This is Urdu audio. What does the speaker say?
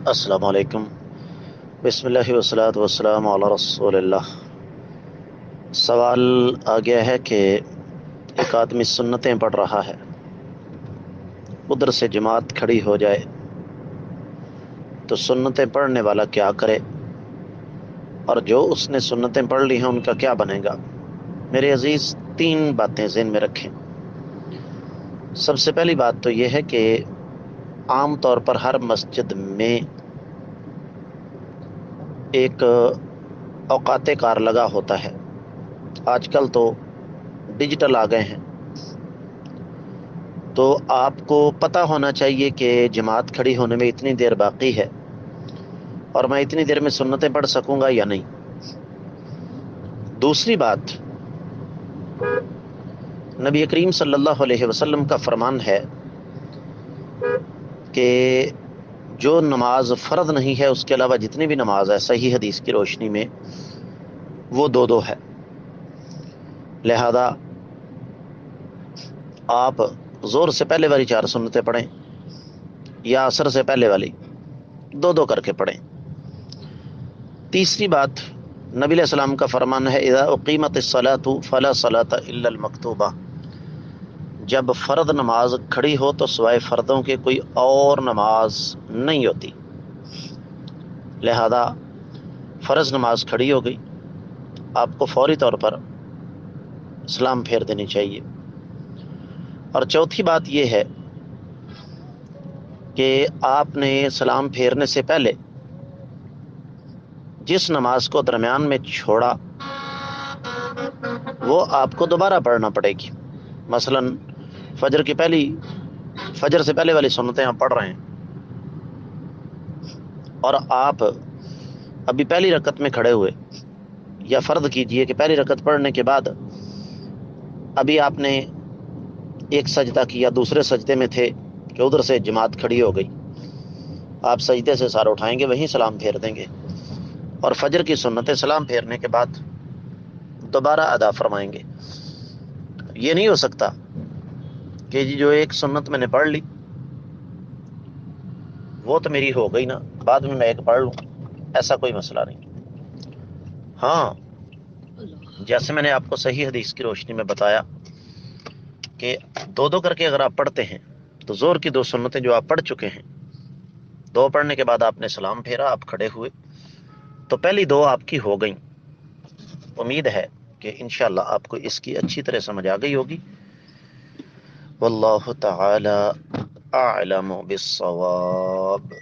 السلام علیکم۔ بسم اللہ والصلاۃ والسلام علی رسول اللہ۔ سوال آ گیا ہے کہ ایک آدمی سنتیں پڑھ رہا ہے، ادھر سے جماعت کھڑی ہو جائے تو سنتیں پڑھنے والا کیا کرے، اور جو اس نے سنتیں پڑھ لی ہیں ان کا کیا بنے گا؟ میرے عزیز، 3 باتیں ذہن میں رکھیں۔ سب سے پہلی بات تو یہ ہے کہ عام طور پر ہر مسجد میں ایک اوقات کار لگا ہوتا ہے۔ آج کل تو ڈیجیٹل آ گئے ہیں، تو آپ کو پتہ ہونا چاہیے کہ جماعت کھڑی ہونے میں اتنی دیر باقی ہے اور میں اتنی دیر میں سنتیں پڑھ سکوں گا یا نہیں۔ دوسری بات، نبی کریم صلی اللہ علیہ وسلم کا فرمان ہے کہ جو نماز فرض نہیں ہے اس کے علاوہ جتنی بھی نماز ہے صحیح حدیث کی روشنی میں وہ 2 ہے۔ لہذا آپ زور سے پہلے والی 4 سنتیں پڑھیں یا عصر سے پہلے والی 2 کر کے پڑھیں۔ تیسری بات، نبی علیہ السلام کا فرمان ہے اذا اقیمت الصلاۃ فلا صلاۃ الا المکتوبہ، جب فرض نماز کھڑی ہو تو سوائے فردوں کے کوئی اور نماز نہیں ہوتی۔ لہذا فرض نماز کھڑی ہو گئی، آپ کو فوری طور پر سلام پھیر دینی چاہیے۔ اور چوتھی بات یہ ہے کہ آپ نے سلام پھیرنے سے پہلے جس نماز کو درمیان میں چھوڑا وہ آپ کو دوبارہ پڑھنا پڑے گی۔ مثلا فجر سے پہلے والی سنتیں آپ پڑھ رہے ہیں اور آپ ابھی پہلی رکعت میں کھڑے ہوئے، یا فرض کیجئے کہ پہلی رکعت پڑھنے کے بعد ابھی آپ نے ایک سجدہ کیا، دوسرے سجدے میں تھے کہ ادھر سے جماعت کھڑی ہو گئی، آپ سجدے سے سر اٹھائیں گے، وہیں سلام پھیر دیں گے، اور فجر کی سنتیں سلام پھیرنے کے بعد دوبارہ ادا فرمائیں گے۔ یہ نہیں ہو سکتا کہ جو ایک سنت میں نے پڑھ لی وہ تو میری ہو گئی نا، بعد میں ایک پڑھ لوں، ایسا کوئی مسئلہ نہیں۔ ہاں، جیسے میں نے آپ کو صحیح حدیث کی روشنی میں بتایا کہ 2 کر کے اگر آپ پڑھتے ہیں تو زور کی 2 سنتیں جو آپ پڑھ چکے ہیں، 2 پڑھنے کے بعد آپ نے سلام پھیرا، آپ کھڑے ہوئے، تو پہلی 2 آپ کی ہو گئیں۔ امید ہے کہ انشاءاللہ آپ کو اس کی اچھی طرح سمجھ آ گئی ہوگی۔ واللہ تعالی اعلم بالصواب۔